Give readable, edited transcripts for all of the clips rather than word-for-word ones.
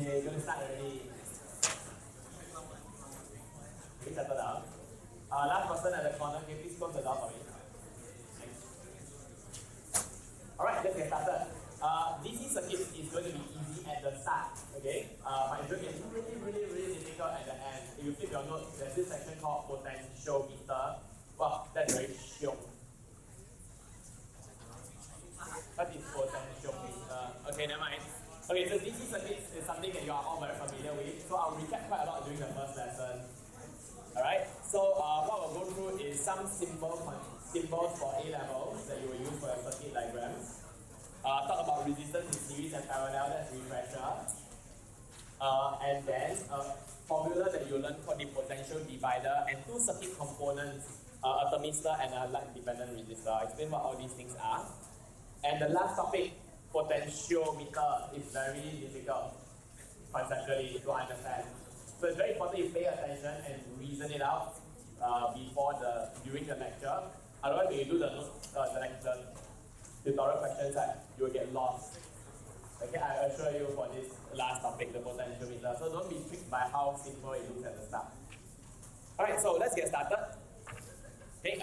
Okay, going to start already. Please settle down. Last person at the corner, can you please close the door for me? Alright, let's get started. DC circuit is going to be easy at the start, okay? But it's going to be really difficult at the end. If you flip your notes, there's this section called potentiometer. Wow, that's very shiok. What is potentiometer? Okay, never mind. Okay, so DC circuits is something that you are all very familiar with. So I'll recap quite a lot during the first lesson. Alright, so what we'll go through is some symbols for A levels that you will use for your circuit diagrams. Talk about resistance in series and parallel, that's refresher. And then a formula that you learn called the potential divider, and two circuit components, a thermistor and a light dependent resistor. I'll explain what all these things are. And the last topic, potentiometer, is very difficult conceptually to understand. So it's very important you pay attention and reason it out during the lecture. Otherwise, when you do the tutorial questions, you will get lost. Okay, I assure you for this last topic, the potentiometer. So don't be tricked by how simple it looks at the start. Alright, so let's get started. Okay,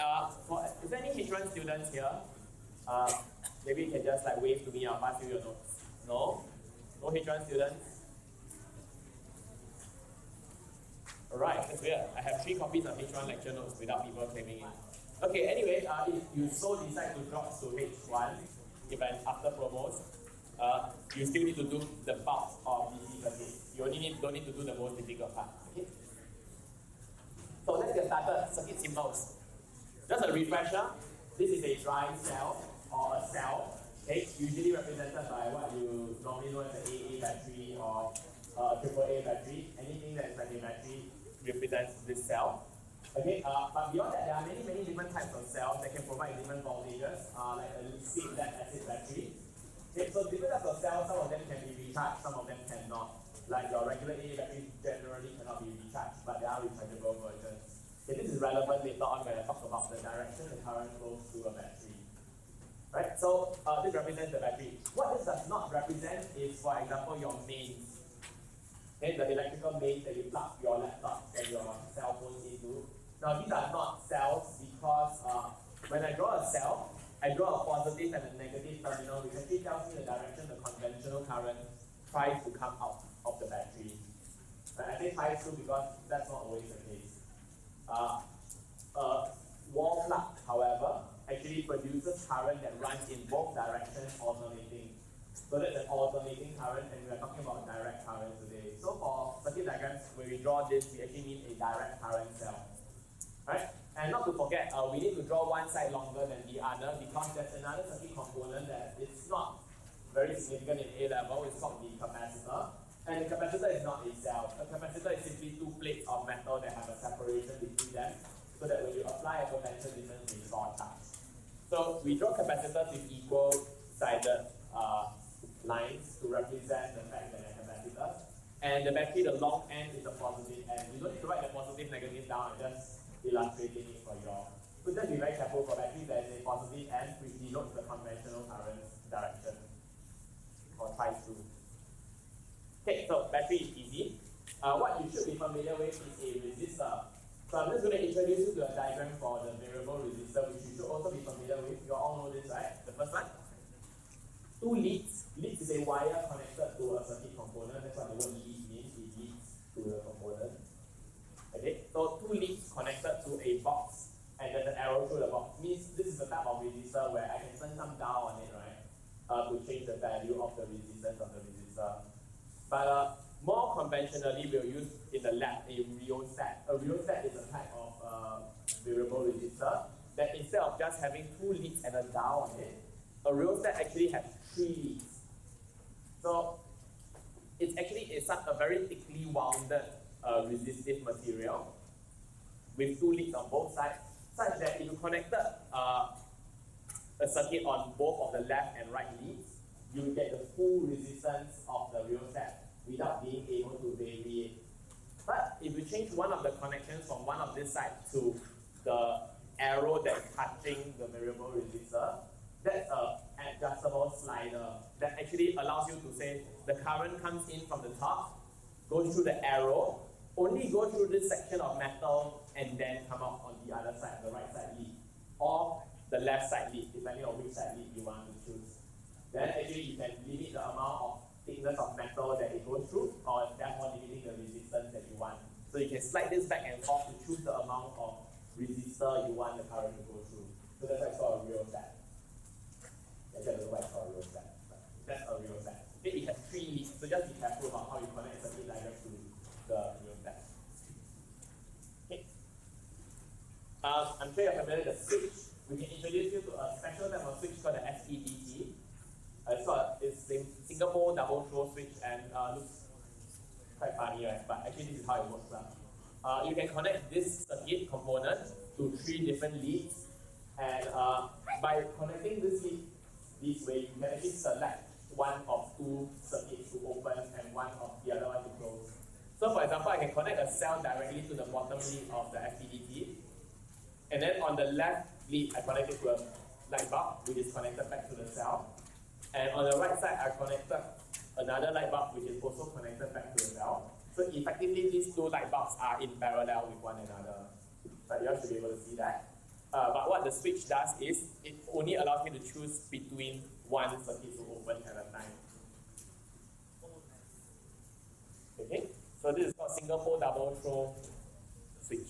is there any H1 students here? Maybe you can just wave to me, I'll pass you your notes. No? No H1 students? Alright, that's weird. I have 3 copies of H1 lecture notes without people claiming it. Okay, anyway, if you so decide to drop to H1, even after promos, you still need to do the bulk of DC circuit. You only don't need to do the most difficult part. Okay? So let's get started. Circuit symbols. Just a refresher, this is a dry cell or a cell. Okay? Usually represented by what you normally know as an AA battery or a AAA battery. Anything that is like a battery represents this cell. Okay, but beyond that, there are many different types of cells that can provide different voltages, like a lead acid battery. Okay, so different types of cells, some of them can be recharged, some of them cannot. Like your regular AA battery generally cannot be recharged, but there are rechargeable versions. Okay, this is relevant later on when I talk about the direction the current flows through a battery. Right, so this represents the battery. What this does not represent is, for example, your mains. Okay, the electrical mains that you plug your laptop and your cell phones into. Now these are not cells because when I draw a cell, I draw a positive and a negative terminal, which actually tells me the direction the conventional current tries to come out of the battery. I say tries to because that's not always the case. A wall plug, however, actually produces current that runs in both directions alternating. So that's an alternating current, and we are talking about direct current today. So for circuit diagrams, when we draw this, we actually mean a direct current cell. Right? And not to forget, we need to draw one side longer than the other because there's another circuit component that is not very significant in A level. It's called the capacitor. And the capacitor is not a cell. A capacitor is simply 2 plates of metal that have a separation between them, so that when you apply a potential difference, they store charge. So we draw capacitors with equal-sided lines to represent the fact that they're capacitors. And the battery, the long end is the positive end. You don't need to write the positive, negative down, just illustrating it for you all. So just be very careful for batteries, there is a positive end which denotes the conventional current direction, or tries to. Okay, so battery is easy. What you should be familiar with is a resistor. So I'm just going to introduce you to a diagram for the variable resistor, which you should also be familiar with. You all know this, right? The first one. 2 leads. Leads is a wire connected to a circuit component. That's what the word lead means. It leads to the component. Okay, so 2 leads connected to a box, and there's an arrow through the box. Means this is the type of resistor where I can turn some dial on it, right? To change the value of the resistance of the resistor. But more conventionally, we'll use in the lab a rheostat. A rheostat is a type of variable resistor that instead of just having 2 leads and a dial on it, a rheostat actually has 3 leads. So it's actually a very thickly wounded resistive material with 2 leads on both sides, such that if you connected a circuit on both of the left and right leads, you will get the full resistance of the rheostat without being able to vary it. But if you change one of the connections from one of this side to the arrow that's touching the variable resistor, that's an adjustable slider that actually allows you to say the current comes in from the top, goes through the arrow, only go through this section of metal, and then come out on the other side, the right side lead, or the left side lead, depending on which side lead you want to choose. Then actually you can limit the amount of thickness of metal that it goes through, or therefore limiting the resistance that you want. So you can slide this back and forth to choose the amount of resistor you want the current to go through. So that's why it's called a real set. That's why it's called a real set. That's a real set. Okay, it has 3 leads, so just be careful about how you connect circuit diagram to the real set. Okay. I'm sure you're familiar with the switch. We can introduce you to a special type of switch called the SPDT. It's a Singapore double throw switch and looks quite funny, right? But actually this is how it works. You can connect this circuit component to 3 different leads, and by connecting this lead this way, you can actually select one of 2 circuits to open and one of the other one to close. So for example, I can connect a cell directly to the bottom lead of the SPDT, and then on the left lead, I connect it to a light bulb, which is connected back to the cell. And on the right side, I connected another light bulb, which is also connected back to the cell. So effectively, these 2 light bulbs are in parallel with one another. But you all should be able to see that. But what the switch does is, it only allows me to choose between one circuit to open at a time. Okay, so this is called Singapore double throw switch.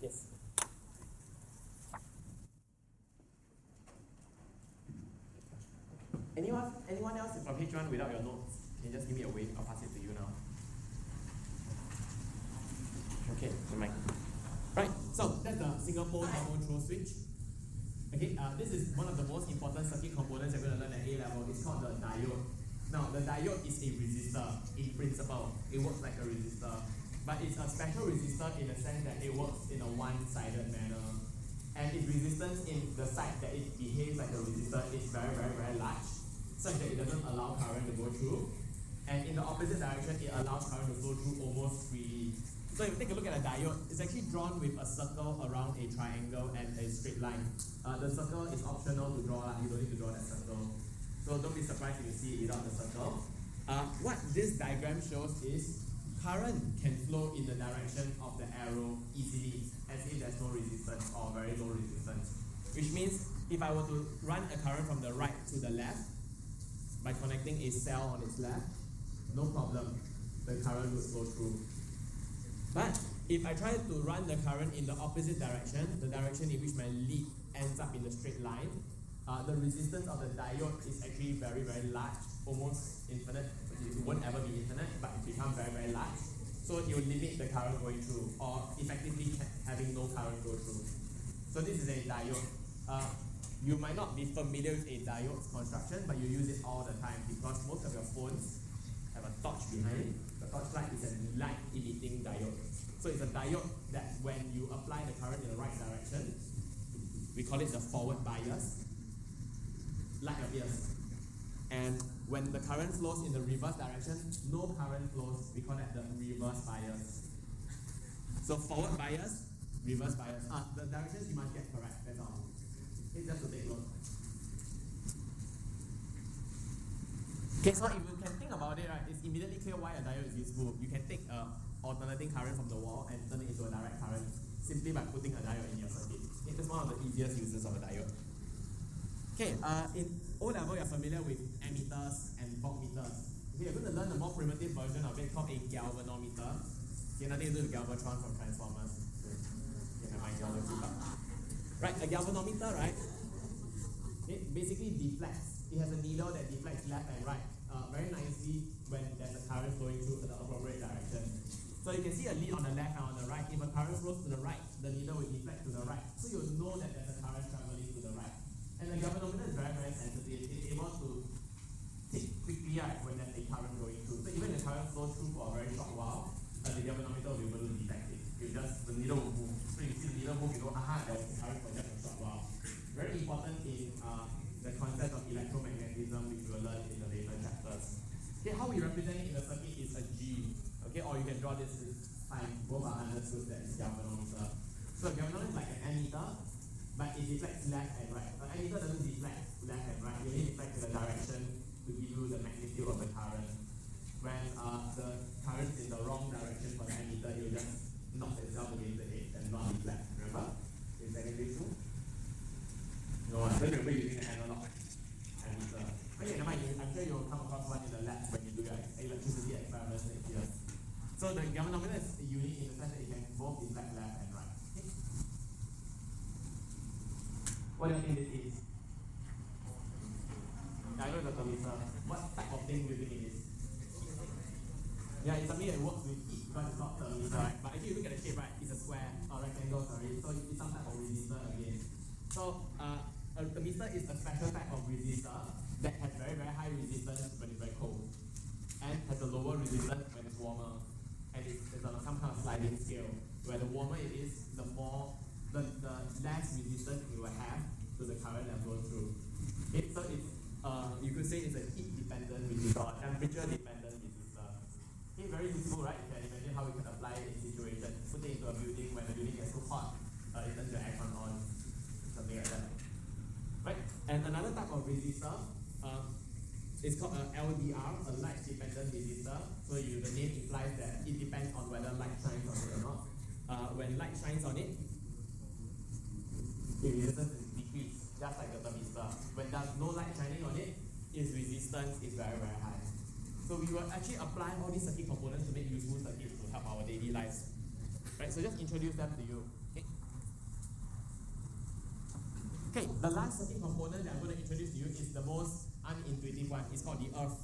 Yes. Anyone else from H1 without your notes? Can you just give me a wave? I'll pass it to you now. Okay, never mind. Right, so that's the Singapore double throw switch. Okay, this is one of the most important circuit components you're going to learn at A level. It's called the diode. Now, the diode is a resistor in principle. It works like a resistor. But it's a special resistor in the sense that it works in a one-sided manner. And its resistance in the side that it behaves like a resistor is very, very, very large, such that it doesn't allow current to go through. And in the opposite direction, it allows current to flow through almost freely. So if you take a look at a diode, it's actually drawn with a circle around a triangle and a straight line. The circle is optional to draw, you don't need to draw that circle. So don't be surprised if you see it without the circle. What this diagram shows is current can flow in the direction of the arrow easily, as if there's no resistance or very low resistance. Which means if I were to run a current from the right to the left, by connecting a cell on its left, no problem, the current would flow through. But if I try to run the current in the opposite direction, the direction in which my lead ends up in the straight line, the resistance of the diode is actually very, very large, almost infinite. It won't ever be infinite, but it becomes very, very large. So it will limit the current going through, or effectively having no current go through. So this is a diode. You might not be familiar with a diode's construction, but you use it all the time because most of your phones have a torch behind it. The torchlight is a light-emitting diode. So it's a diode that when you apply the current in the right direction, we call it the forward bias, light appears. And when the current flows in the reverse direction, no current flows. We call that the reverse bias. So forward bias, reverse bias. The directions you must get correct, that's all. It's just to take note. Okay, so if you can think about it, right, it's immediately clear why a diode is useful. You can take alternating current from the wall and turn it into a direct current simply by putting a diode in your circuit. It is one of the easiest uses of a diode. Okay, in O level, you're familiar with ammeters and voltmeters. Okay, you're going to learn the more primitive version of it called a galvanometer. Okay, nothing to do with galvatron from transformers. Okay, never mind, geology. Right, a galvanometer, right? It basically deflects. It has a needle that deflects left and right very nicely when there's a current flowing through the appropriate direction. So you can see a lead on the left and on the right. If a current flows to the right, the needle will deflect to the right. So you'll know that there's a current traveling to the right. And the galvanometer is very, very sensitive. It's able to tick quickly right, when there's a current going through. So even if the current flows through for a very short while, the galvanometer will be able to detect it. The needle will move. So you see the needle move, you know, aha, there was a current for just a short while. Very important in the concept of electromagnetism, which we'll learn in the later chapters. Okay, how we represent it in the circuit is a G. Okay, or you can draw this fine. Both are understood that it's galvanometer. So a galvanometer is like an ammeter, but it deflects left and right. An ammeter doesn't deflect left and right. you only deflect in the direction to give you the magnitude of the current. When the current is in the wrong direction for the ammeter, it will just knock itself against the edge and not deflect. Remember? In secondary school? No, I don't remember using an analog ammeter. Okay, never mind. I'm sure you'll come across one in the lab when you do your electricity experiments next year. So the gamma nominator is unique in the sense that it can both deflect left and right. Okay. What do you think this is? I know the thermistor. What type of thing do you think it is? Yeah, it's something that works with heat because it's not thermistor, right? But if you look at the shape, right, it's a square or rectangle, sorry. So it's some type of resistor again. So a thermistor is a special type of resistor that has very, very high resistance when it's very cold and has a lower resistance when it's warmer. And it's on some kind of sliding scale where the warmer it is, the less resistance it will have to the current that goes through. Okay, so it's you could say it's a heat-dependent resistor, or temperature-dependent resistor. Okay, very useful, right? You can imagine how we can apply it in situations. Put it into a building when the building gets too hot, it turns your aircon on, something like that. Right? And another type of resistor is called a LDR, a light-dependent resistor. So the name implies that it depends on whether light shines on it or not. When light shines on it, the resistance is decreased, just like the thermistor. When there's no light shining on it, its resistance is very, very high. So we will actually apply all these circuit components to make useful circuits to help our daily lives. Right? So just introduce them to you. Okay? Okay, the last circuit component that I'm going to introduce to you is the most unintuitive one. It's called the earth.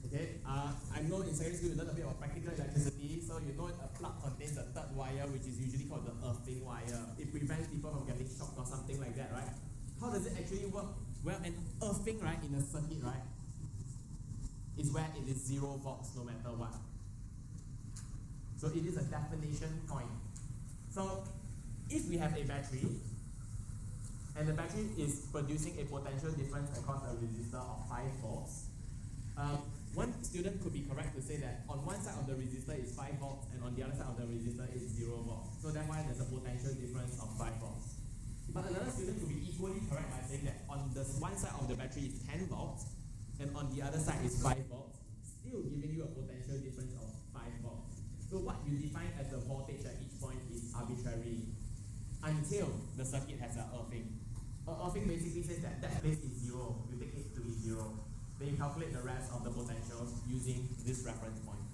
Okay, I know in secondary school you learn a bit about practical electricity, so you know a plug contains a third wire, which is usually called the earthing wire. It prevents people from getting shocked or something like that, right? How does it actually work? Well, an earthing, right, in a circuit, right, is where it is 0 volts no matter what. So it is a definition point. So if we have a battery, and the battery is producing a potential difference across a resistor of 5 volts, one student could be correct to say that on one side of the resistor is 5 volts and on the other side of the resistor is 0 volts. So that's why there's a potential difference of 5 volts. But another student could be equally correct by saying that on the one side of the battery is 10 volts and on the other side is 5 volts, still giving you a potential difference of 5 volts. So what you define as the voltage at each point is arbitrary until the circuit has an earthing. Earthing basically says that that place is 0, you take it to be 0. Then you calculate the rest of the potentials using this reference point.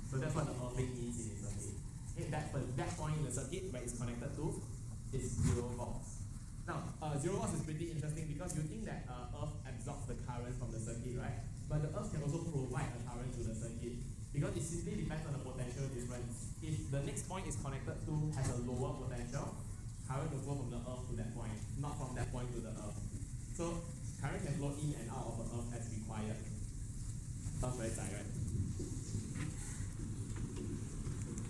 So that's what the earthing means in a circuit. Okay, that point in the circuit where it's connected to is 0 volts. Now, 0 volts is pretty interesting because you think that Earth absorbs the current from the circuit, right? But the Earth can also provide a current to the circuit because it simply depends on the potential difference. If the next point is connected to has a lower potential, current will flow from the Earth to that point, not from that point to the Earth. So current can flow in and out of the Earth as required. Sounds very tight, right?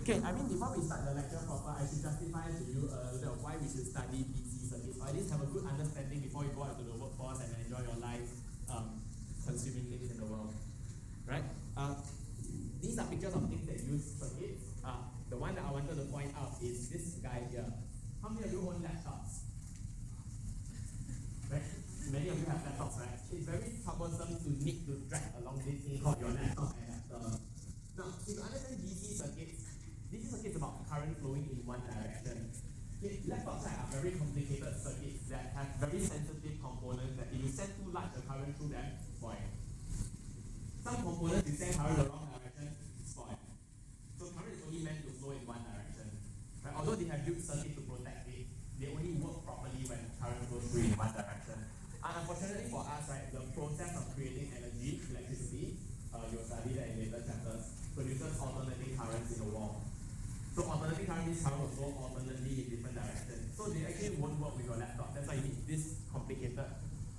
Okay, I mean before we start the lecture proper, I should justify to you a little bit of why we should study DC circuits, or at least have a good understanding before you go out to the workforce and enjoy your life consuming things in the world. Right? These are pictures of things that use circuits. The one that I wanted to point out is this guy here. How many of you own laptops? Right? Many of you have laptops, right? It's very troublesome to need to drag along this thing called your laptop adapter. Now, if you understand DC circuits is about current flowing in one direction. Okay, laptops are very complicated circuits that have very sensitive components that if you send too large a current through them, spoil. Some components you send current the wrong direction, spoil. So current is only meant to flow in one direction. Right? Although they have built circuit to protect it, they only work properly when current goes through in one direction. And unfortunately for us, right, the process of creating energy, electricity, you'll study that in later chapters, produces alternating currents in the wall. So alternating current means current will flow alternately in different directions. So they actually won't work with your laptop. That's why you need this complicated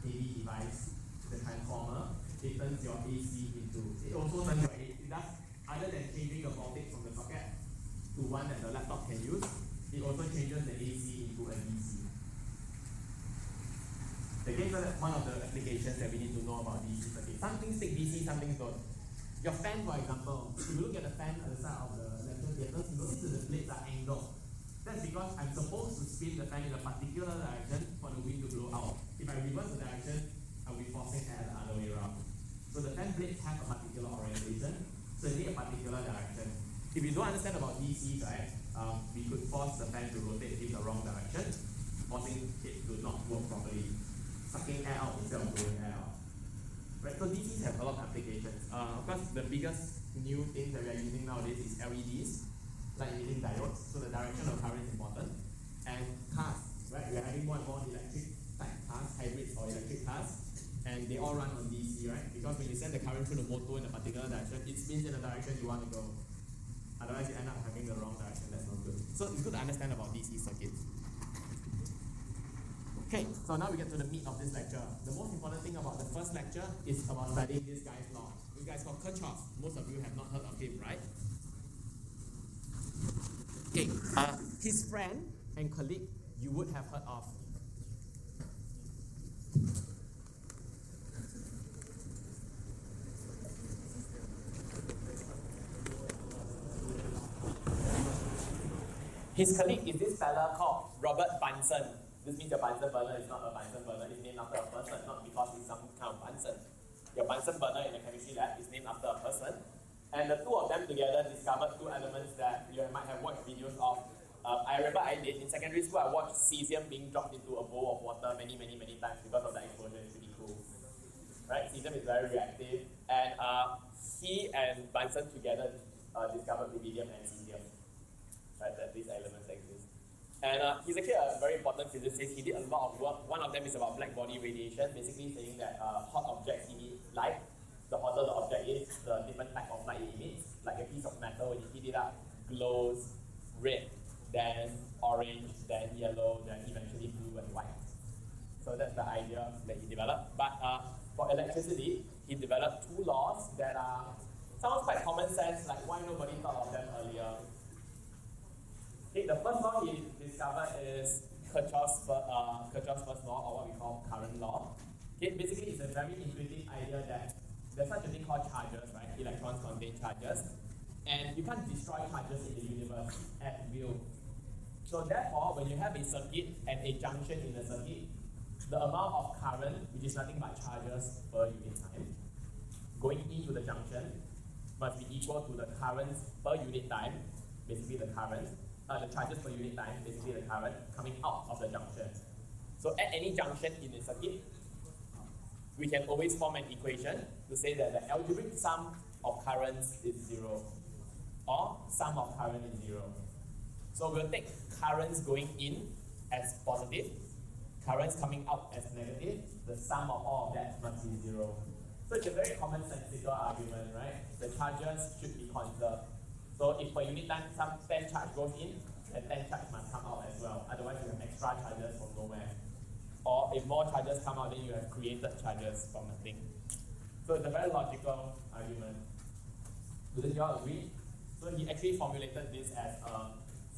heavy device, the transformer. It turns your AC into, it also turns your AC, it does, other than changing the voltage from the socket to one that the laptop can use, it also changes the AC into a DC. Okay, so that's one of the applications that we need to know about DC circuit. Some things take DC, some things don't. Your fan, for example, if you look at the fan at the side of the lecture theatre, you notice that the blades are angled. That's because I'm supposed to spin the fan in a particular direction for the wind to blow out. If I reverse the direction, and we're forcing air the other way around. So the fan blades have a particular orientation, so they need a particular direction. If you don't understand about DC, right, we could force the fan to rotate in the wrong direction, forcing it to not work properly, sucking air out instead of blowing air out. Right, so DCs have a lot of applications. Of course, the biggest new thing that we are using nowadays is LEDs, light emitting diodes, so the direction of current is important. And cars, right, we are having more and more electric type cars, hybrids or electric cars, and they all run on DC, right? Because when you send the current through the motor in a particular direction, it spins in the direction you want to go. Otherwise, you end up having the wrong direction. That's not good. So it's good to understand about DC circuits. Okay, so now we get to the meat of this lecture. The most important thing about the first lecture is about studying this guy's law. This guy's called Kirchhoff. Most of you have not heard of him, right? Okay, his friend and colleague you would have heard of. His colleague is this fella called Robert Bunsen. This means your Bunsen burner is not a Bunsen burner, it's named after a person, not because it's some kind of Bunsen. Your Bunsen burner in the chemistry lab is named after a person. And the two of them together discovered two elements that you might have watched videos of. I remember I did. In secondary school, I watched cesium being dropped into a bowl of water many times because of the explosion. It's pretty cool. Right? Cesium is very reactive. And he and Bunsen together discovered rubidium and cesium. Right? That these elements exist. And he's actually a very important physicist. He did a lot of work. One of them is about black body radiation, basically saying that hot objects emit light. The hotter the object is, the different type of light it emits. Like a piece of metal, when you heat it up, glows red, then orange, then yellow, then eventually blue and white. So that's the idea that he developed. But for electricity, he developed two laws that sounds quite common sense, like why nobody thought of them earlier. Okay, the first law he discovered is Kirchhoff's first law, or what we call current law. Okay, basically it's a very intuitive idea that there's such a thing called charges, right? Electrons contain charges. And you can't destroy charges in the universe at will. So therefore, when you have a circuit and a junction in the circuit, the amount of current, which is nothing but charges per unit time, going into the junction must be equal to the currents per unit time, basically the current, the charges per unit time, basically the current, coming out of the junction. So at any junction in the circuit, we can always form an equation to say that the algebraic sum of currents is 0, or sum of current is 0. So we'll take currents going in as positive, currents coming out as negative, the sum of all of that must be 0. So it's a very commonsensical argument, right? The charges should be conserved. So if per unit time some 10 charge goes in, and 10 charge must come out as well. Otherwise you have extra charges from nowhere. Or if more charges come out, then you have created charges from nothing. So it's a very logical argument. Wouldn't you all agree? So he actually formulated this as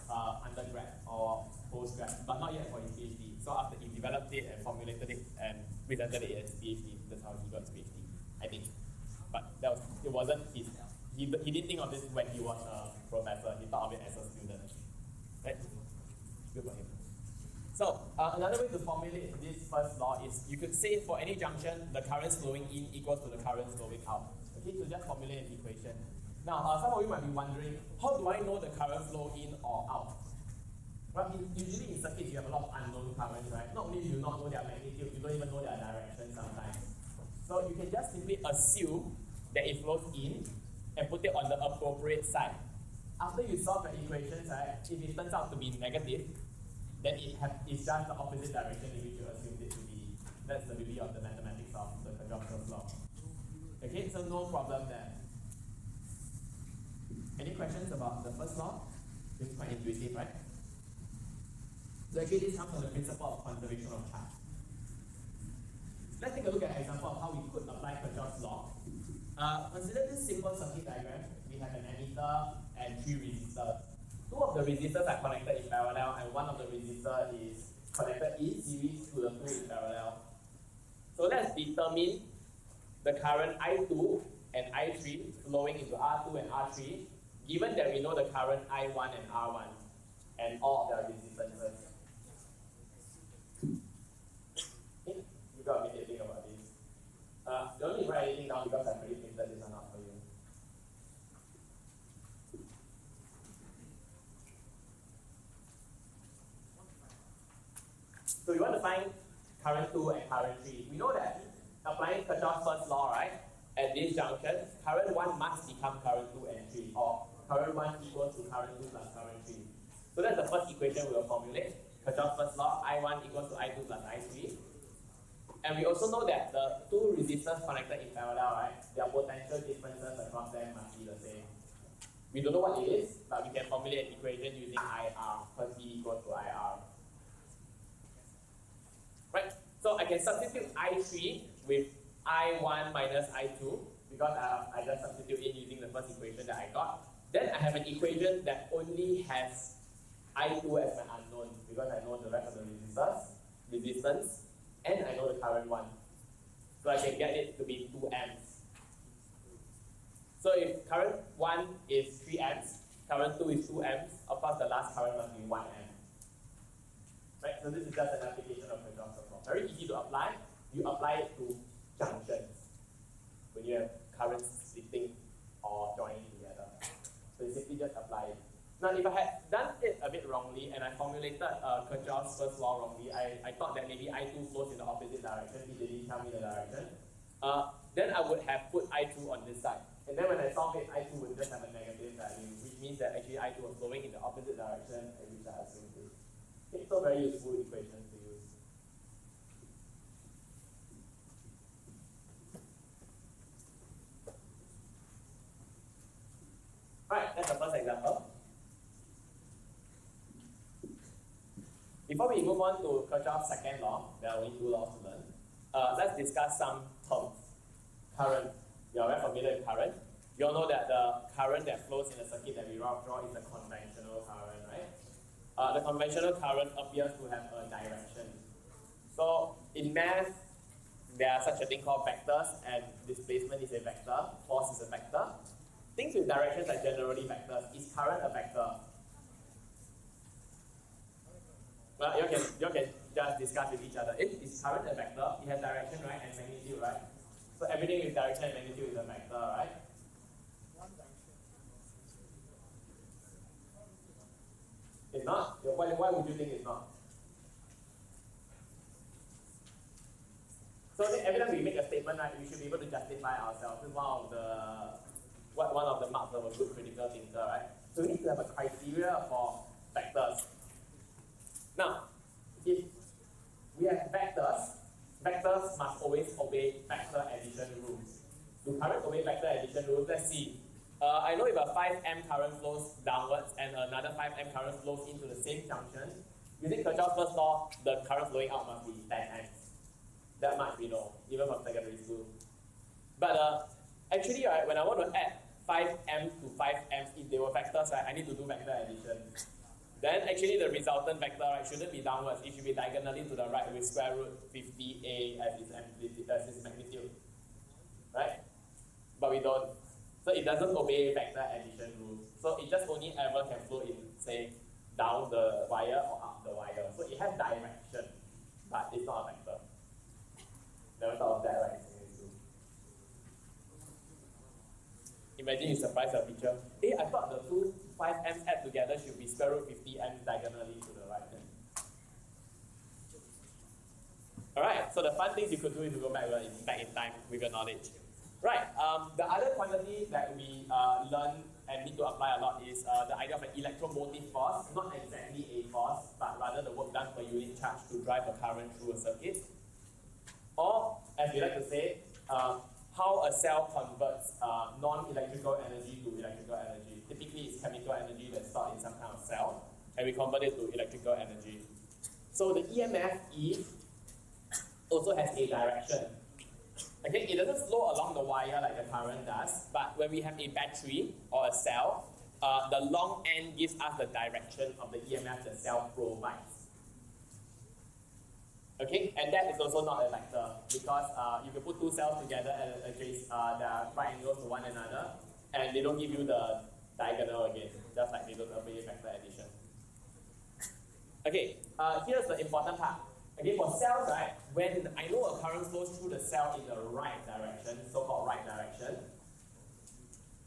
undergrad or postgrad, but not yet for his PhD. So after he developed it and formulated it and presented it as PhD, that's how he got his PhD, I think. But it wasn't his. He didn't think of this when he was a professor. He thought of it as a student. Right? Good for him. So another way to formulate this first law is you could say for any junction, the currents flowing in equals to the currents flowing out. Okay, so just formulate an equation. Now, some of you might be wondering, how do I know the current flow in or out? Well, usually in circuits, you have a lot of unknown currents, right? Not only do you not know their magnitude, you don't even know their direction sometimes. So you can just simply assume that it flows in and put it on the appropriate side. After you solve the equations, right, if it turns out to be negative, then it's just the opposite direction in which you assumed it to be. That's the beauty of the mathematics of the Kirchhoff's law. Okay, so no problem there. Any questions about the first law? It's quite intuitive, right? So actually this comes from the principle of conservation of charge. Let's take a look at an example of how we could apply Kirchhoff's law. Consider this simple circuit diagram. We have an emitter and 3 resistors. 2 of the resistors are connected in parallel and 1 of the resistors is connected in series to the 2 in parallel. So let's determine the current I2 and I3 flowing into R2 and R3, given that we know the current I1 and R1 and all of their resistances. Okay, you got to immediately think about this. Don't need to write anything down because I've already printed this one out for you. So we want to find current 2 and current 3. We know that applying Kirchhoff's first law, right, at this junction, current 1 must become current 2 and 3, or current 1 equals to current 2 plus current 3. So that's the first equation we will formulate. Kirchhoff's first law, I1 equals to I2 plus I3. And we also know that the two resistors connected in parallel, right, their potential differences across them must be the same. We don't know what it is, but we can formulate an equation using IR, because V equals to IR. Right, so I can substitute I3 with I1 minus I2 because I just substitute in using the first equation that I got. Then I have an equation that only has I2 as my unknown because I know the rest of the resistance, and I know the current one. So I can get it to be 2 amps. So if current 1 is 3 amps, current 2 is 2 amps, of course the last current must be 1 amp. Right, so this is just an application of Kirchhoff's law. Very easy to apply. You apply it to junctions when you have currents splitting or joining together. So you simply just apply it. Now, if I had done it a bit wrongly and I formulated Kirchhoff's first law wrongly, I thought that maybe I2 flows in the opposite direction. He didn't tell me the direction. Then I would have put I2 on this side. And then when I solve it, I2 would just have a negative value, which means that actually I2 was flowing in the opposite direction, which I assumed is. Okay, so very useful equation to use. Right, that's the first example. Before we move on to Kirchhoff's second law, there are only 2 laws to learn. Let's discuss some terms. Current. You are very familiar with current. You all know that the current that flows in the circuit that we draw is the conventional current, right? The conventional current appears to have a direction. So in math, there are such a thing called vectors, and displacement is a vector, force is a vector. Things with directions are generally vectors. Is current a vector? Well, you can just discuss with each other. Is current a vector? It has direction, right, and magnitude, right? So everything with direction and magnitude is a vector, right? It's not? Why would you think it's not? So every time we make a statement, right, we should be able to justify ourselves. This is one of the marks of a good critical thinker, right? So we need to have a criteria for vectors. Now, if we have vectors, vectors must always obey vector addition rules. Do current obey vector addition rules? Let's see. I know if a 5 amp current flows downwards and another 5 amp current flows into the same junction, using Kirchhoff's first law, the current flowing out must be 10 amps. That much we know, even from secondary school. But actually, right, when I want to add 5 amps to 5 amps, if they were vectors, right, I need to do vector addition. Then actually the resultant vector, right, shouldn't be downwards. It should be diagonally to the right with square root 50a as its magnitude. Right? But we don't. So it doesn't obey vector addition rules. So it just only ever can flow in, say, down the wire or up the wire. So it has direction, but it's not a vector. Never thought of that, right? Imagine you surprise your teacher. Hey, I thought the two 5 amps add together should be square root 50 amps diagonally to the right hand. Alright, so the fun things you could do is to go back in time with your knowledge. Right, the other quantity that we learn and need to apply a lot is the idea of an electromotive force, not exactly a force, but rather the work done per unit charge to drive a current through a circuit. Or, as we like to say, how a cell converts non-electrical energy to electrical energy. Typically, it's chemical energy that's stored in some kind of cell, and we convert it to electrical energy. So the EMF E also has a direction. Okay, it doesn't flow along the wire like the current does, but when we have a battery or a cell, the long end gives us the direction of the EMF the cell provides. Okay, and that is also not a vector because you can put two cells together at they are right angles to one another, and they don't give you the diagonal again, just like they don't obey vector addition. Okay, here's the important part. Okay, for cells, right, when I know a current flows through the cell in the right direction, so-called right direction,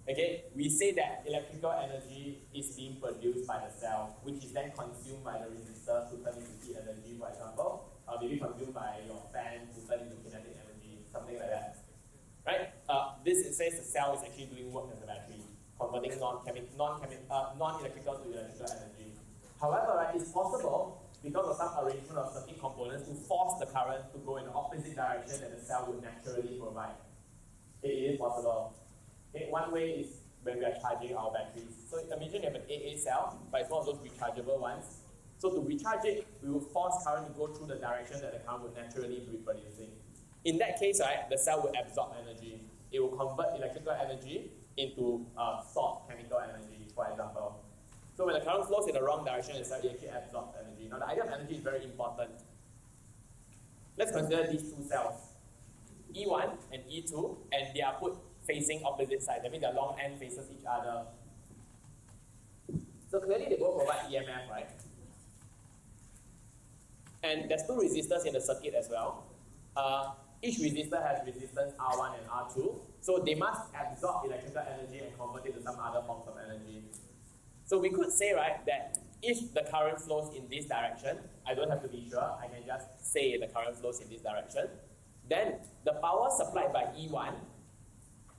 okay, we say that electrical energy is being produced by the cell, which is then consumed by the resistor to turn into heat energy, for example, or maybe consumed by your fan to turn into kinetic energy, something like that. Right? This says the cell is actually doing work as a battery, converting non-electrical to electrical energy. However, right, it's possible, because of some arrangement of circuit components, to force the current to go in the opposite direction that the cell would naturally provide. It is possible. Okay, one way is when we are charging our batteries. So imagine you have an AA cell, but it's one of those rechargeable ones. So to recharge it, we will force current to go through the direction that the current would naturally be producing. In that case, right, the cell will absorb energy. It will convert electrical energy into stored chemical energy, for example. So when the current flows in the wrong direction, the cell actually absorbs energy. Now the idea of energy is very important. Let's consider these two cells, E1 and E2, and they are put facing opposite sides. That means their long end faces each other. So clearly they both provide EMF, right? And there's two resistors in the circuit as well. Each resistor has resistance R1 and R2, so they must absorb electrical energy and convert it to some other forms of energy. So we could say, right, that if the current flows in this direction, I don't have to be sure, I can just say the current flows in this direction, then the power supplied by E1,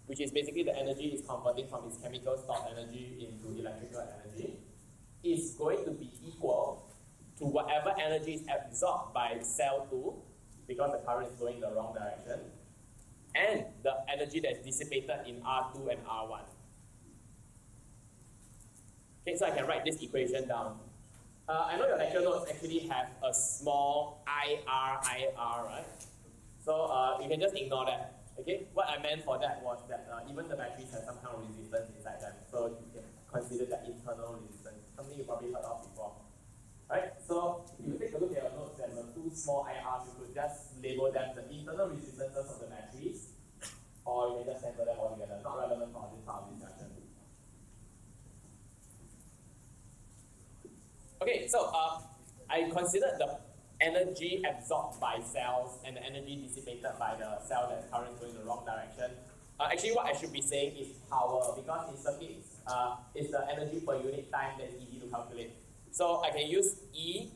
which is basically the energy is converting from its chemical stored energy into electrical energy, is going to be equal to whatever energy is absorbed by cell 2, because the current is going the wrong direction, and the energy that's dissipated in R2 and R1. Okay, so I can write this equation down. I know your lecture notes actually have a small IR, right? So you can just ignore that. Okay, what I meant for that was that even the batteries have some kind of resistance inside them, so you can consider that internal resistance, something you probably heard of before. Right? So if you take a look at your notes, there's two small IRs, you could just label them the internal resistances of the batteries, or you can just center them all together. Not relevant for this part of discussion. Okay, so I considered the energy absorbed by cells and the energy dissipated by the cell that's currently going the wrong direction. Actually, what I should be saying is power, because in circuits, it's the energy per unit time that's easy to calculate. So I can use E,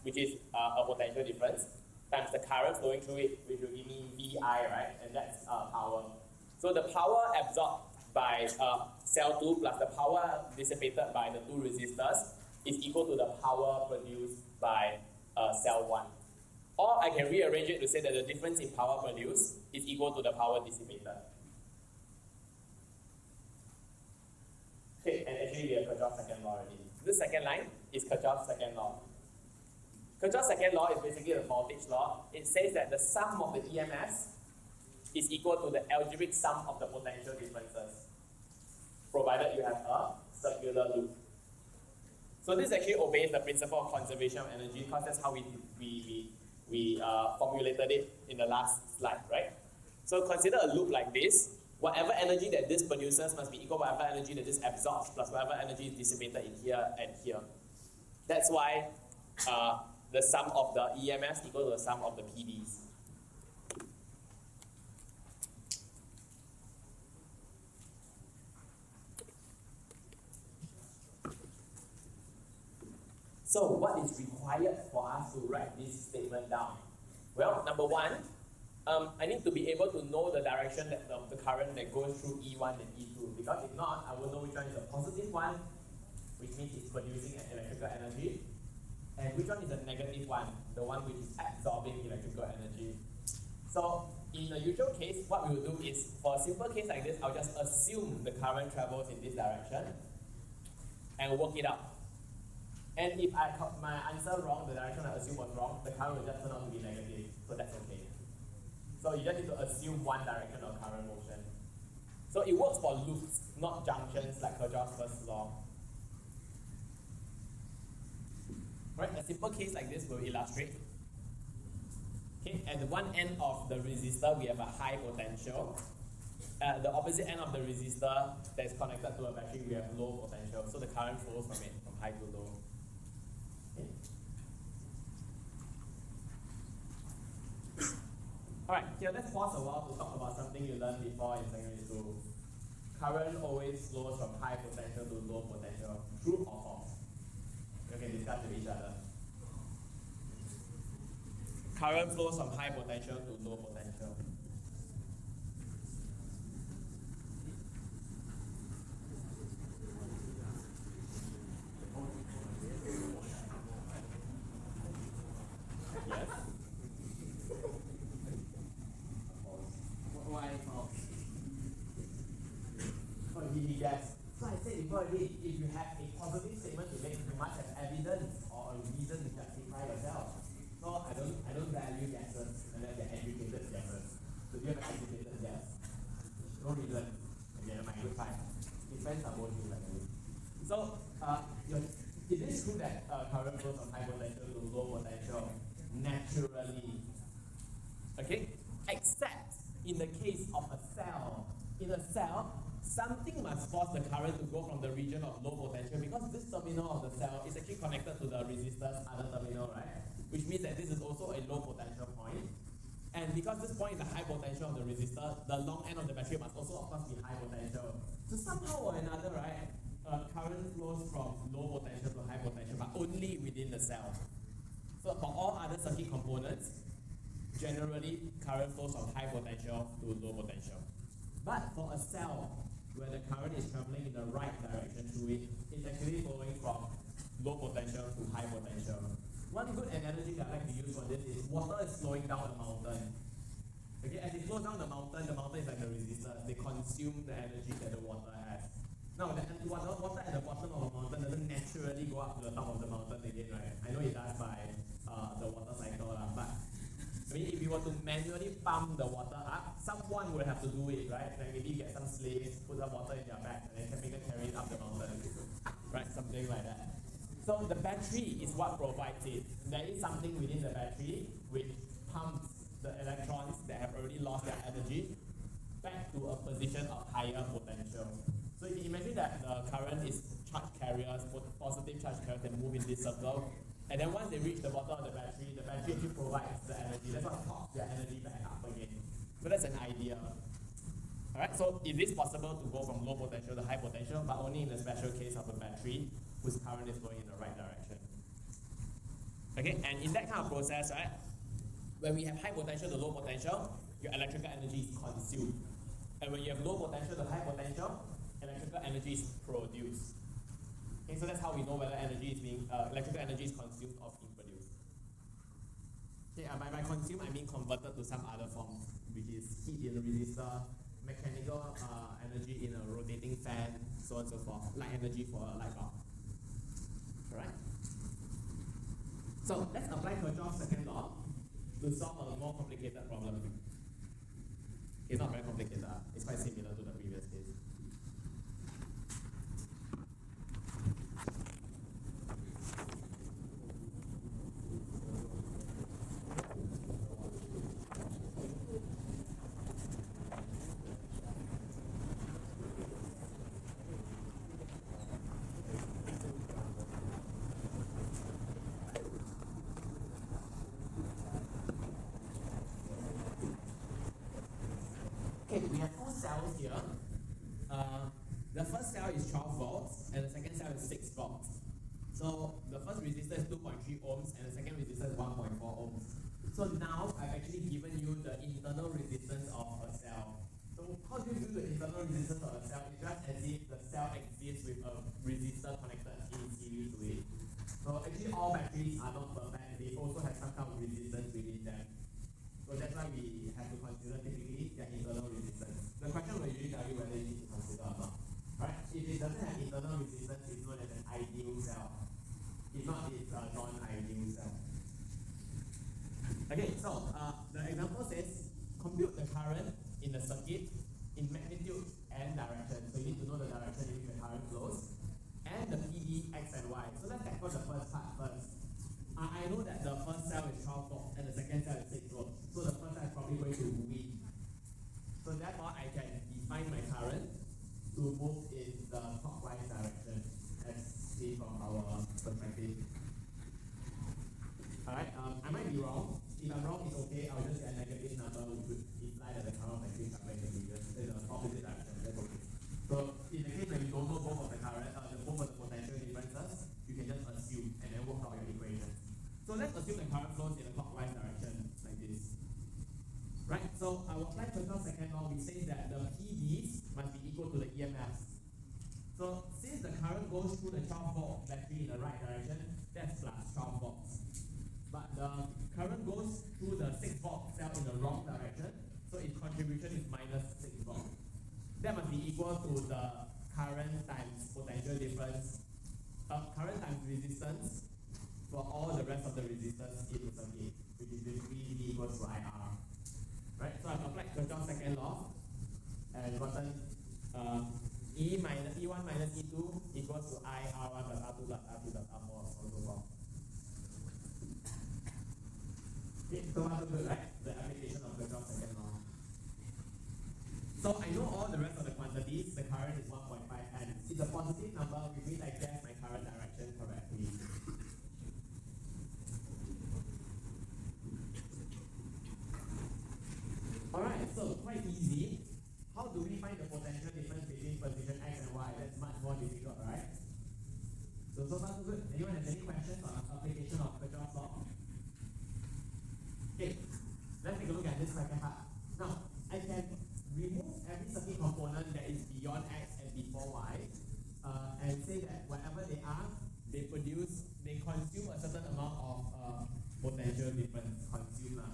which is a potential difference, times the current flowing through it, which will give me VI, right? And that's power. So the power absorbed by cell 2 plus the power dissipated by the two resistors is equal to the power produced by cell 1. Or I can rearrange it to say that the difference in power produced is equal to the power dissipated. Okay, and actually we have Kirchhoff's second law already. This second line is Kirchhoff's second law. Kirchhoff's second law is basically the voltage law. It says that the sum of the EMFs is equal to the algebraic sum of the potential differences, provided you have a circular loop. So this actually obeys the principle of conservation of energy, because that's how we formulated it in the last slide, right? So consider a loop like this. Whatever energy that this produces must be equal to whatever energy that this absorbs plus whatever energy is dissipated in here and here. That's why the sum of the EMFs equal to the sum of the PDs. So what is required for us to write this statement down? Well, number one, I need to be able to know the direction that of the current that goes through E1 and E2, because if not, I will know which one is a positive one, which means it's producing an electrical energy, and which one is a negative one, the one which is absorbing electrical energy. So in the usual case, what we will do is, for a simple case like this, I'll just assume the current travels in this direction and work it out. And if I got my answer wrong, the direction I assumed was wrong, the current will just turn out to be negative, so that's okay. So you just need to assume one direction of current motion. So it works for loops, not junctions like Kirchhoff's first law. Right, a simple case like this will illustrate. Okay, at the one end of the resistor, we have a high potential. At the opposite end of the resistor that is connected to a battery, we have low potential. So the current flows from it, from high to low. Okay. Alright, here let's pause a while to talk about something you learned before in secondary school. Current always flows from high potential to low potential. True or false? You can discuss with each other. Current flows from high potential to low potential. Yes? Why false? Oh, he guessed. So I said before, if you have a positive statement to make, you must have evidence or a reason to justify yourself. So I don't value guesses unless they're educated guesses. So do you have an educated guess? No reason. Okay, my good time. Depends on both you, by the way. So it is true that current flows from high potential to low potential naturally. Okay? Except in the case of a cell. In a cell, something must force the current to go from the region of low potential because this terminal of the cell is actually connected to the resistor's other terminal, right? Which means that this is also a low potential point. And because this point is the high potential of the resistor, the long end of the battery must also, of course, be high potential. So somehow or another, right, current flows from low potential to high potential, but only within the cell. So for all other circuit components, generally current flows from high potential to low potential. But for a cell, where the current is traveling in the right direction through it, it's actually flowing from low potential to high potential. One good analogy that I like to use for this is water is flowing down a mountain. Okay, as it flows down the mountain is like the resistor. They consume the energy that the water has. Now, the water at the bottom of a mountain doesn't naturally go up to the top of the mountain again, right? I know it does by the water cycle, but I mean, if you were to manually pump the water up, someone would have to do it, right? Like maybe get some slaves, put some water in their back, and then chemical carry it up the mountain, right? Something like that. So the battery is what provides it. There is something within the battery which pumps the electrons that have already lost their energy back to a position of higher potential. So you can imagine that the current is charge carriers, positive charge carriers that move in this circle. And then once they reach the bottom of the battery actually provides the energy. That's what talks their energy back up again. So that's an idea. Alright, so it is possible to go from low potential to high potential, but only in the special case of a battery whose current is going in the right direction. Okay, and in that kind of process, right, when we have high potential to low potential, your electrical energy is consumed. And when you have low potential to high potential, electrical energy is produced. Okay, so that's how we know whether electrical energy is consumed or being produced. Okay, by consumed, I mean converted to some other form, which is heat in a resistor, mechanical energy in a rotating fan, so on and so forth, light energy for a light bulb. Alright? So let's apply Kirchhoff's second law to solve a more complicated problem. It's not very complicated, it's quite similar to the previous case. Okay, we have two cells here. The first cell is 12 volts and the second cell is 6 volts. So the first resistor is 2.3 ohms and the second resistor is 1.4 ohms. So now I've actually given you the internal resistance of a cell. So how do you do the internal resistance of a cell? It's just as if the cell exists with a resistor connected in series to it. So actually all batteries are not perfect. They also have some kind of resistance within them. So that's why we have to consider typically their internal resistance. The question will usually tell you whether you need to consider or not. Right? If it doesn't have internal resistance, it's known as an ideal cell. If not, it's a non-ideal cell. Okay, so the example says compute the current in the circuit in magnitude and direction. So you need to know the direction in which the current flows and the PD, X and Y. So let's tackle the first part first. I know that the first cell is 12 volts and the second cell is 6 volts. So the first cell is probably going to move. So therefore, I can define my current to move in the clockwise direction, as seen from our perspective. Alright, I might be wrong. If I'm wrong, it's okay. I'll just get a negative number, which to the EMF. So since the current goes through the 12-volt battery in the right direction, that's plus 12 volts. But the current goes through the 6-volt cell in the wrong direction, so its contribution is minus 6 volts. That must be equal to the current times potential difference, current times resistance for all the rest of the resistors in the circuit, which is basically V equals to IR. Right? So I've applied Kirchhoff's second law and gotten E1 minus E2 equals to I R1 plus R2 plus R3 plus R4 and so forth. Okay, so far so good, right? The application of Kirchhoff's second law. So I know all the rest of the quantities. The current is 1.5 amps. It's a positive number, which means I guess my current direction correctly. Alright, so quite easy. How do we find the potential difference between position X and Y? That's much more difficult, right? So far so good. Anyone has any questions on application of Kirchhoff's law? Okay, let's take a look at this second part. Now, I can remove every circuit component that is beyond X and before Y, and say that whatever they are, they consume a certain amount of potential difference consumed.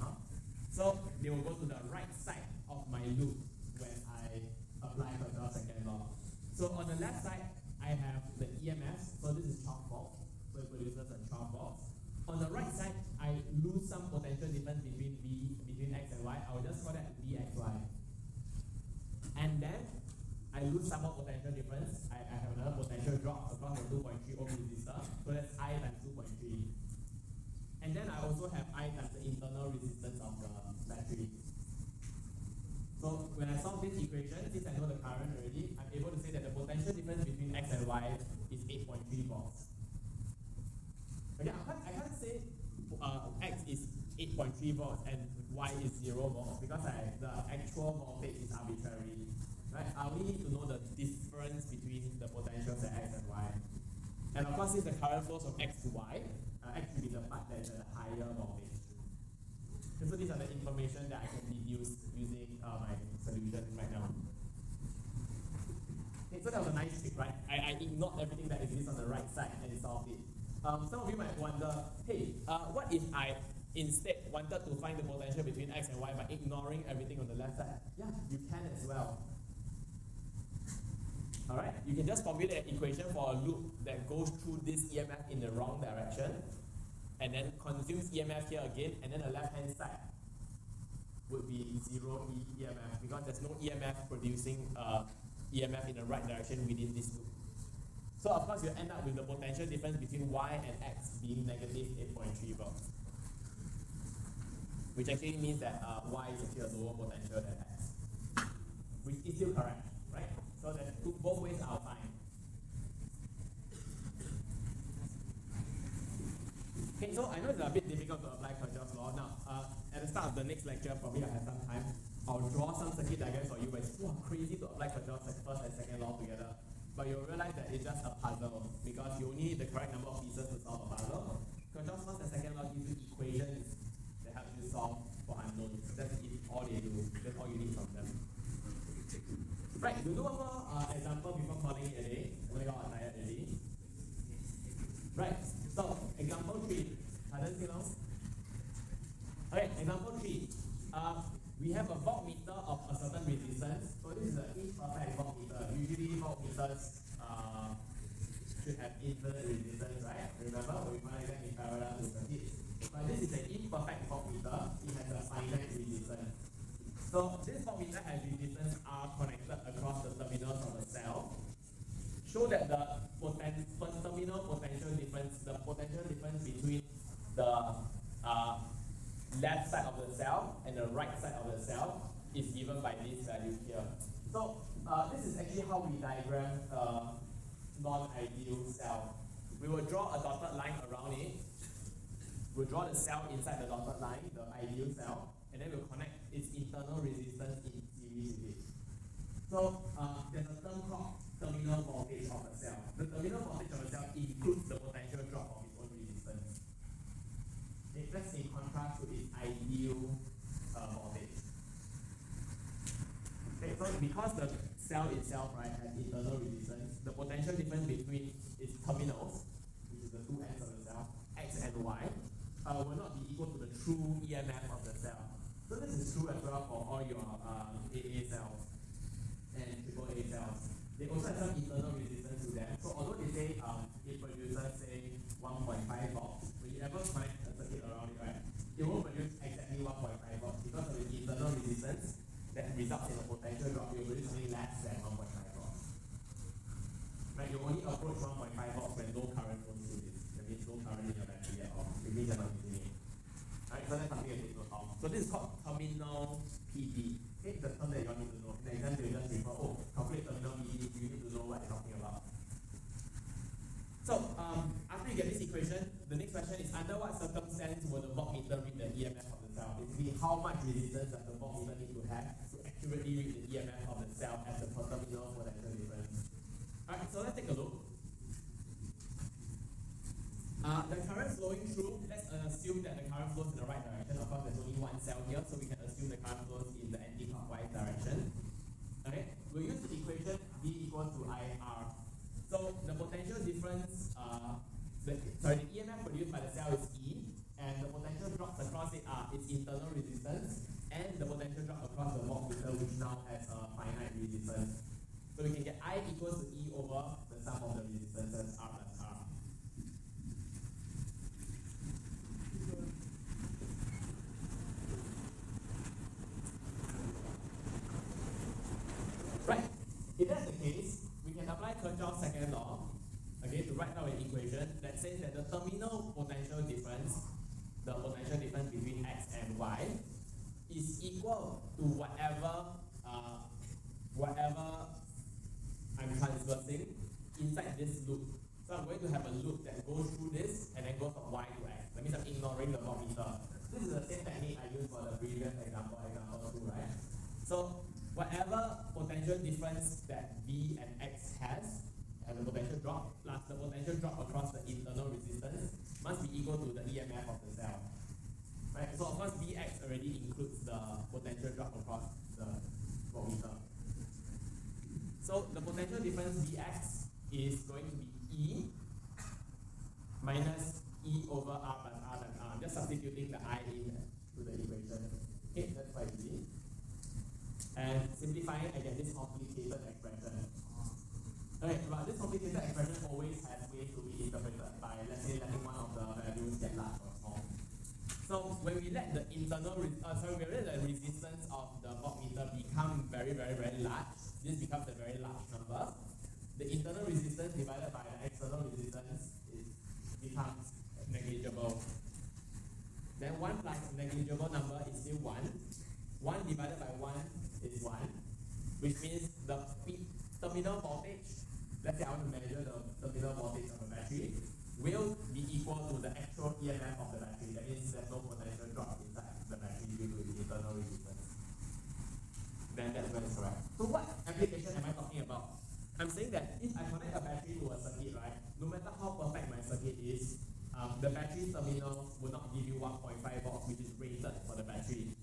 So they will go to the right side of my loop when I apply Kirchhoff's second law. So on the left side, I have the EMF, so this is 12 volts, so it produces a 12 volts. On the right side, I lose some potential difference between X and Y. I will just call that VXY. And then I lose some more potential difference. I have another potential drop across the 2.3 ohm resistor, so that's I times 2.3. And then I also have I times the internal resistance of the battery. So when I solve this equation, since I know the current already, I'm able to say that the potential difference between X and Y is 8.3 volts. Okay, I can't say X is 8.3 volts and Y is 0 volts because the actual voltage is arbitrary. Right? I only need to know the difference between the potentials at X and Y. And of course, since the current flows from X to Y, X will be the part that is at a higher voltage. And so these are the information that I can deduce using my solution right now. Okay, so that was a nice trick, right? I ignored everything that exists on the right side and solved it. Some of you might wonder, hey, what if I instead wanted to find the potential between X and Y by ignoring everything on the left side? Yeah, you can as well. Alright, you can just formulate an equation for a loop that goes through this EMF in the wrong direction and then consumes EMF here again, and then the left hand side would be 0 EMF because there's no EMF producing EMF in the right direction within this loop. So of course you end up with the potential difference between Y and X being negative 8.3 volts, which actually means that Y is actually a lower potential than X, which is still correct, right? So that both ways are fine. Okay, so I know it's a bit difficult to apply Kirchhoff's law. Now, at the start of the next lecture, probably I have some time, I'll draw some circuit diagrams for you, but it's crazy to apply Kirchhoff's first and second law together. But you'll realize that it's just a puzzle because you only need the correct number of pieces to solve a puzzle. Kirchhoff's first and second law gives you equations that help you solve for unknowns. That's all they do. That's all you need from them. Right, we'll do one more example before calling it a day. We got tired already. Right, so example 3. Pardon, Silong? Okay, example 3. We have a voltmeter of a certain resistance. So this is an imperfect voltmeter. Usually voltmeters should have infinite resistance, right? Remember, we find them in parallel to circuit. But this is an imperfect voltmeter. It has a finite resistance. So this voltmeter has resistance R connected across the terminals of the cell. Show that the terminal potential difference, the potential difference between the left side of the cell and the right side of the cell is given by this value here. So this is actually how we diagram a non-ideal cell. We will draw a dotted line around it. We'll draw the cell inside the dotted line, the ideal cell, and then we'll connect its internal resistance in series with it. So there's a term called terminal voltage of a cell. The terminal voltage of a cell includes the potential drop of its own resistance. That's in contrast to its ideal voltage. Okay, so because the cell itself, right, has internal resistance. The potential difference between its terminals, which is the two ends of the cell, X and Y, will not be equal to the true EMF of the cell. So this is true as well for all your AA cells and AAA cells. They also have some internal resistance to them. So although they say it produces, say, 1.5 volts, when you ever connect a circuit around it, right, it won't produce exactly 1.5 volts because of the internal resistance that results in a potential drop. It will produce something less than 1.5 volts. Right, you only approach 1.5 volts when no current goes through this. That means no current in your battery at all. It means you're not using it. Right, so that's something to take note of. So this is called terminal PD. Okay, the term that you all need to know. In the exam, they will just refer, oh, calculate terminal PD, you need to know what they're talking about. So, after you get this equation, the next question is, under what circumstance will the voltmeter read the EMF of the cell? Basically, how much resistance does the voltmeter need to have to accurately read the EMF of the cell as the per terminal potential difference? Alright, so let's take a look. The current flowing through, let's assume that the current flows in the right direction. Of course, there's only one cell here, so we can assume the current flows in the anti-clockwise direction. Okay, we'll use the equation V equals to IR. So the potential difference, the EMF produced by the cell is E, and the potential drops across it are its internal resistance, and the potential drop across the voltmeter, which now has a finite resistance. So we can get I equals to E over the sum of the resistances R plus R. Right, if that's the case, we can apply Kirchhoff's second law, okay, to write out an equation that says that the terminal potential difference, the potential difference between X and Y, is equal to whatever I'm transversing inside this loop. So I'm going to have a loop that goes through this and then goes from Y to X. That means I'm ignoring the voltmeter. This is the same technique I used for the previous example 2, right? So whatever potential difference that V and X has, and the potential drop, plus the potential drop across the internal resistance, must be equal to the EMF of the cell. Right? So of course Vx already includes the potential drop across the voltmeter. So the potential difference Vx is going to be E minus E over R plus R times R. I'm just substituting the I in to the equation. Okay, that's quite easy. And simplifying, I get this complicated expression. Okay, but this complicated expression always has ways to be interpreted by, let's say, letting one of the values get large or small. So when we let the resistance of the voltmeter become very, very, very large, this becomes a very large number. The internal resistance divided by the external resistance becomes negligible. Then 1 plus negligible number is still 1. 1 divided by 1 is 1, which means the terminal voltage, let's say I want to measure the terminal voltage of a battery, will be equal to the actual EMF of the battery. That means there's no potential drop inside the battery due to its internal resistance. Then that's when it's correct. So what application am I talking about? I'm saying that if I connect a battery to a circuit, right, no matter how perfect my circuit is, the battery terminal will not give you 1.5 volts, which is rated for the battery.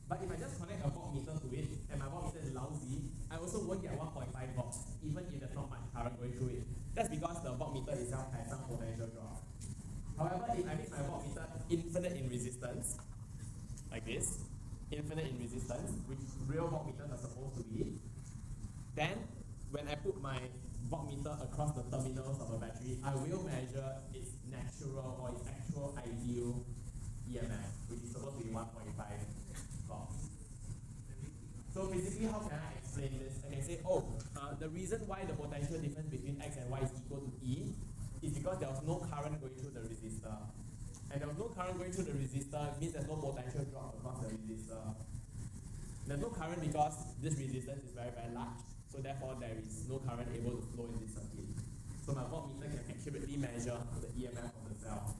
But if I just connect a voltmeter to it, and my voltmeter is lousy, I also won't get 1.5 volts, even if there's not much current going through it. That's because the voltmeter itself has some potential drop. However, if I make my voltmeter infinite in resistance, like this, infinite in resistance, which real voltmeters are supposed to be, then when I put my voltmeter across the terminals of a battery, I will measure its natural or its actual ideal EMF, which is supposed to be 1.5 volts. So basically, how can I explain this? I can say, the reason why the potential difference between X and Y is equal to E is because there was no current going through the resistor. And there was no current going through the resistor, it means there's no potential drop across the resistor. There's no current because this resistance is very, very large. So therefore, there is no current able to flow in this circuit. So my voltmeter can accurately measure the EMF of the cell.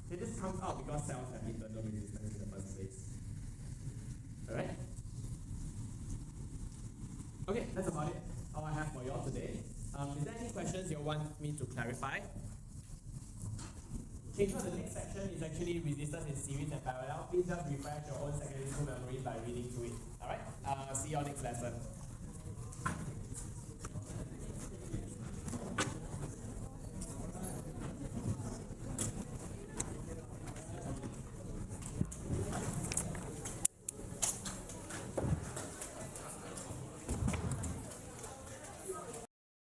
Okay, this comes out because cells have internal resistance in the first place. Alright? Okay, that's about it. All I have for you all today. Is there any questions you want me to clarify? Okay, so the next section is actually resistance in series and parallel. Please just refresh your own secondary school memory by reading through it. Alright? See you all next lesson.